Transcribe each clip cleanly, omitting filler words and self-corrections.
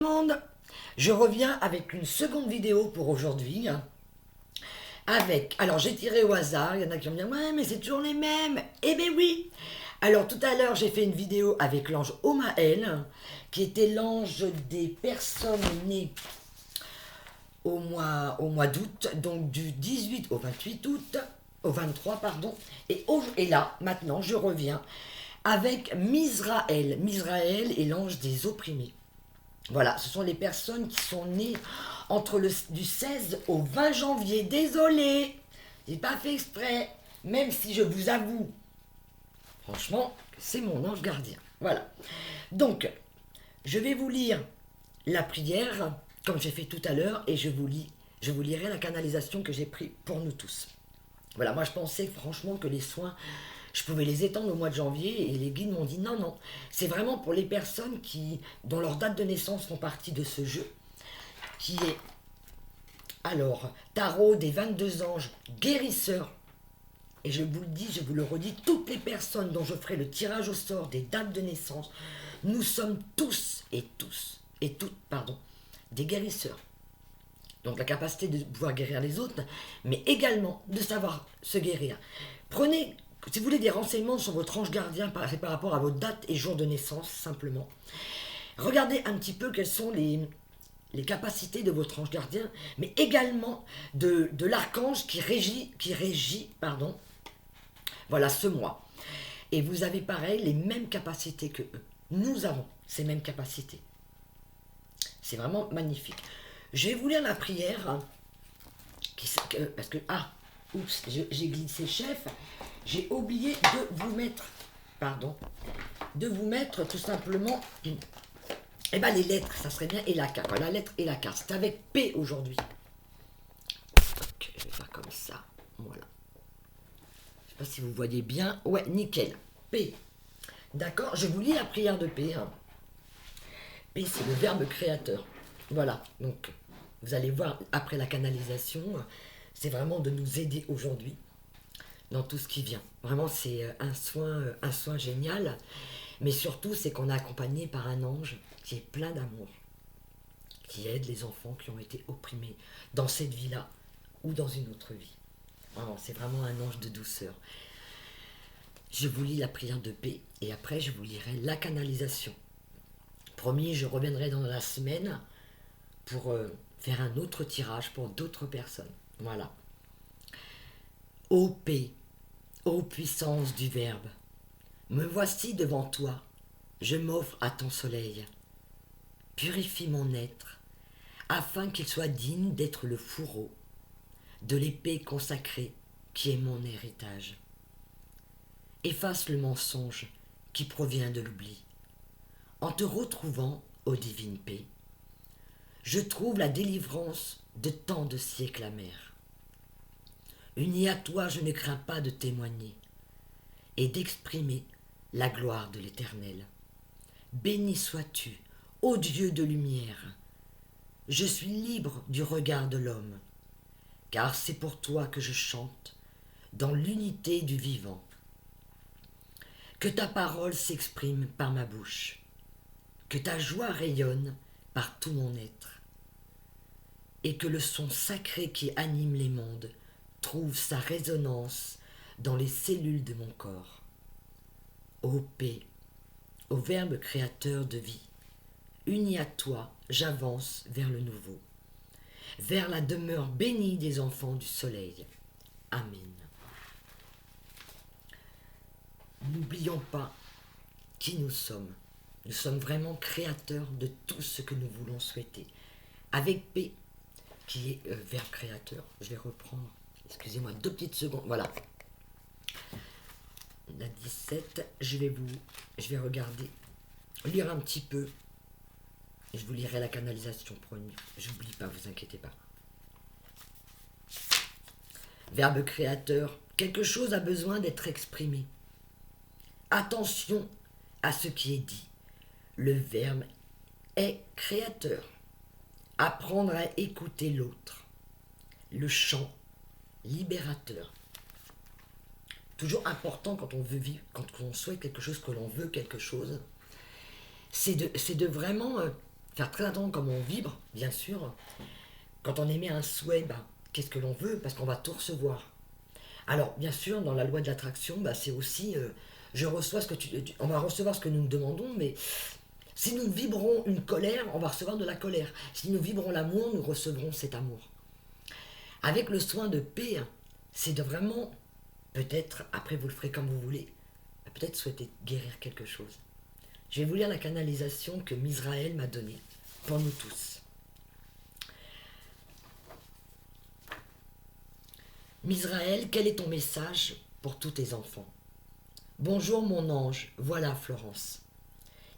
Monde, je reviens avec une seconde vidéo pour aujourd'hui. Alors j'ai tiré au hasard, il y en a qui vont me dire ouais mais c'est toujours les mêmes. Eh ben oui. Alors tout à l'heure j'ai fait une vidéo avec l'ange Omaël, qui était l'ange des personnes nées au mois d'août, donc du 18 au 28 août, au 23 pardon. Et là maintenant je reviens avec Misraël. Misraël est l'ange des opprimés. Voilà, ce sont les personnes qui sont nées du 16 au 20 janvier. Désolé, j'ai pas fait exprès, même si je vous avoue, franchement, c'est mon ange gardien. Voilà. Donc, je vais vous lire la prière, comme j'ai fait tout à l'heure, et je vous lirai la canalisation que j'ai prise pour nous tous. Voilà, moi je pensais franchement que les soins, je pouvais les étendre au mois de janvier et les guides m'ont dit non, non, c'est vraiment pour les personnes dont leurs dates de naissance font partie de ce jeu, qui est alors tarot des 22 anges guérisseurs. Et je vous le dis, je vous le redis, toutes les personnes dont je ferai le tirage au sort des dates de naissance, nous sommes tous et toutes, des guérisseurs. Donc la capacité de pouvoir guérir les autres, mais également de savoir se guérir. Prenez, si vous voulez des renseignements sur votre ange gardien, c'est par rapport à vos dates et jours de naissance, simplement. Regardez un petit peu quelles sont les capacités de votre ange gardien, mais également de l'archange qui régit, voilà, ce mois. Et vous avez pareil les mêmes capacités que eux. Nous avons ces mêmes capacités. C'est vraiment magnifique. Je vais vous lire la prière, parce que, oups, j'ai glissé chef, j'ai oublié de vous mettre tout simplement, les lettres, ça serait bien, et la carte, la lettre et la carte. C'est avec P aujourd'hui. Donc, je vais faire comme ça, voilà. Je ne sais pas si vous voyez bien, ouais, nickel, P. D'accord, je vous lis la prière de P. P, c'est le verbe créateur. Voilà, donc vous allez voir après la canalisation, c'est vraiment de nous aider aujourd'hui dans tout ce qui vient. Vraiment, c'est un soin génial, mais surtout, c'est qu'on est accompagné par un ange qui est plein d'amour, qui aide les enfants qui ont été opprimés dans cette vie-là ou dans une autre vie. Vraiment, c'est vraiment un ange de douceur. Je vous lis la prière de paix et après, je vous lirai la canalisation. Promis, je reviendrai dans la semaine pour faire un autre tirage pour d'autres personnes. Voilà. Ô paix, ô puissance du Verbe, me voici devant toi, je m'offre à ton soleil. Purifie mon être, afin qu'il soit digne d'être le fourreau de l'épée consacrée qui est mon héritage. Efface le mensonge qui provient de l'oubli. En te retrouvant, ô divine paix, je trouve la délivrance de tant de siècles amers. Uni à toi, je ne crains pas de témoigner et d'exprimer la gloire de l'Éternel. Béni sois-tu, ô Dieu de lumière. Je suis libre du regard de l'homme, car c'est pour toi que je chante dans l'unité du vivant. Que ta parole s'exprime par ma bouche, que ta joie rayonne par tout mon être, et que le son sacré qui anime les mondes trouve sa résonance dans les cellules de mon corps. Ô paix, ô Verbe créateur de vie, uni à toi, j'avance vers le nouveau, vers la demeure bénie des enfants du soleil. Amen. N'oublions pas qui nous sommes. Nous sommes vraiment créateurs de tout ce que nous voulons souhaiter. Avec P, qui est verbe créateur, je vais reprendre, excusez-moi, 2 petites secondes, voilà. La 17, je vais regarder, lire un petit peu, et je vous lirai la canalisation, promis. J'oublie pas, vous inquiétez pas. Verbe créateur, quelque chose a besoin d'être exprimé. Attention à ce qui est dit. Le verbe est créateur. Apprendre à écouter l'autre. Le chant libérateur. Toujours important quand on veut vivre, quand on souhaite quelque chose, que l'on veut quelque chose, c'est de vraiment faire très attention comment on vibre, bien sûr. Quand on émet un souhait, qu'est-ce que l'on veut? Parce qu'on va tout recevoir. Alors, bien sûr, dans la loi de l'attraction, c'est aussi, je reçois ce que on va recevoir ce que nous nous demandons, mais si nous vibrons une colère, on va recevoir de la colère. Si nous vibrons l'amour, nous recevrons cet amour. Avec le soin de paix, c'est de vraiment, peut-être, après vous le ferez comme vous voulez, peut-être souhaiter guérir quelque chose. Je vais vous lire la canalisation que Misraël m'a donnée, pour nous tous. Misraël, quel est ton message pour tous tes enfants? Bonjour mon ange, voilà Florence.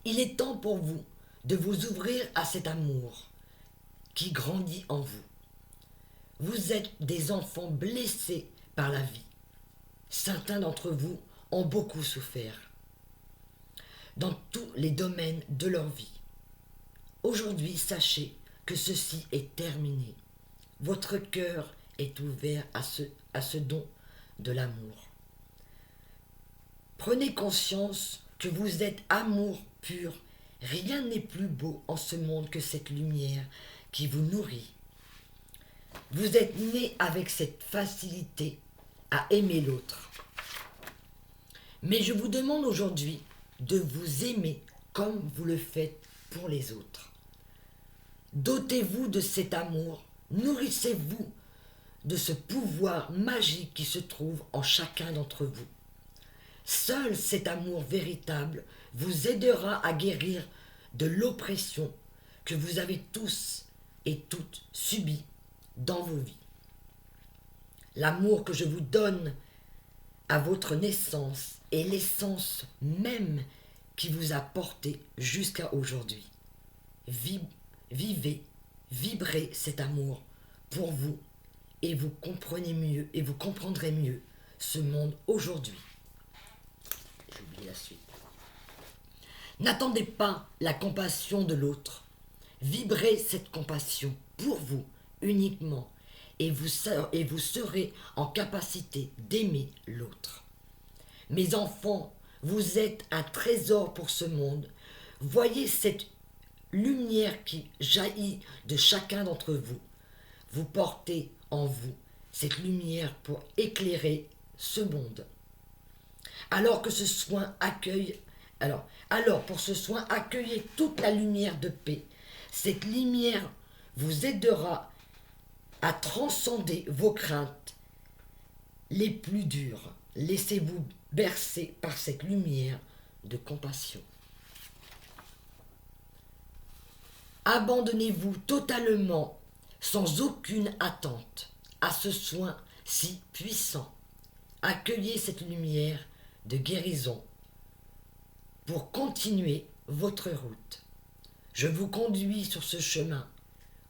Il est temps pour vous de vous ouvrir à cet amour qui grandit en vous. Vous êtes des enfants blessés par la vie. Certains d'entre vous ont beaucoup souffert dans tous les domaines de leur vie. Aujourd'hui, sachez que ceci est terminé. Votre cœur est ouvert à ce don de l'amour. Prenez conscience que vous êtes amour pur. Rien n'est plus beau en ce monde que cette lumière qui vous nourrit. Vous êtes né avec cette facilité à aimer l'autre. Mais je vous demande aujourd'hui de vous aimer comme vous le faites pour les autres. Dotez-vous de cet amour, nourrissez-vous de ce pouvoir magique qui se trouve en chacun d'entre vous. Seul cet amour véritable vous aidera à guérir de l'oppression que vous avez tous et toutes subie dans vos vies. L'amour que je vous donne à votre naissance est l'essence même qui vous a porté jusqu'à aujourd'hui. Vivez, vibrez cet amour pour vous et vous comprenez mieux et vous comprendrez mieux ce monde aujourd'hui. J'ai oublié la suite. N'attendez pas la compassion de l'autre. Vibrez cette compassion pour vous uniquement et vous serez en capacité d'aimer l'autre. Mes enfants, vous êtes un trésor pour ce monde. Voyez cette lumière qui jaillit de chacun d'entre vous. Vous portez en vous cette lumière pour éclairer ce monde. Alors pour ce soin, accueillez toute la lumière de paix. Cette lumière vous aidera à transcender vos craintes les plus dures. Laissez-vous bercer par cette lumière de compassion. Abandonnez-vous totalement, sans aucune attente, à ce soin si puissant. Accueillez cette lumière de guérison pour continuer votre route. Je vous conduis sur ce chemin,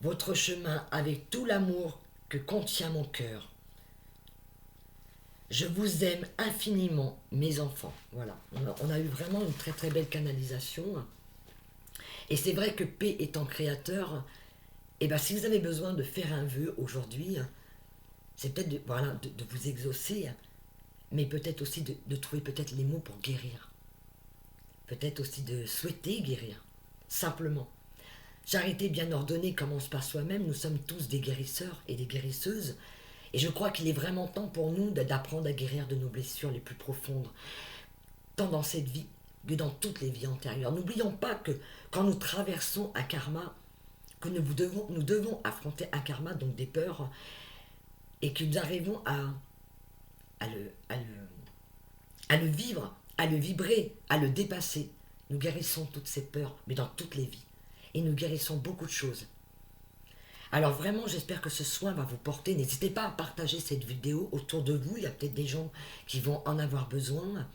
votre chemin avec tout l'amour que contient mon cœur. Je vous aime infiniment, mes enfants. Voilà, on a eu vraiment une très très belle canalisation. Et c'est vrai que P étant créateur, si vous avez besoin de faire un vœu aujourd'hui, c'est peut-être de vous exaucer, mais peut-être aussi de trouver peut-être les mots pour guérir. Peut-être aussi de souhaiter guérir, simplement. Charité bien ordonnée commence par soi-même, nous sommes tous des guérisseurs et des guérisseuses, et je crois qu'il est vraiment temps pour nous d'apprendre à guérir de nos blessures les plus profondes, tant dans cette vie que dans toutes les vies antérieures. N'oublions pas que quand nous traversons un karma, que nous devons affronter un karma, donc des peurs, et que nous arrivons à le vivre, à le vibrer, à le dépasser. Nous guérissons toutes ces peurs, mais dans toutes les vies. Et nous guérissons beaucoup de choses. Alors vraiment, j'espère que ce soin va vous porter. N'hésitez pas à partager cette vidéo autour de vous. Il y a peut-être des gens qui vont en avoir besoin.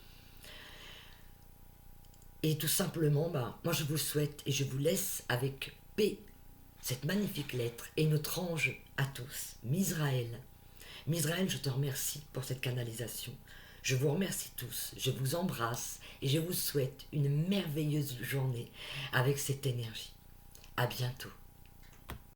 Et tout simplement, moi je vous souhaite et je vous laisse avec P, cette magnifique lettre, et notre ange à tous, Misraël. Misraël, je te remercie pour cette canalisation. Je vous remercie tous, je vous embrasse et je vous souhaite une merveilleuse journée avec cette énergie. À bientôt.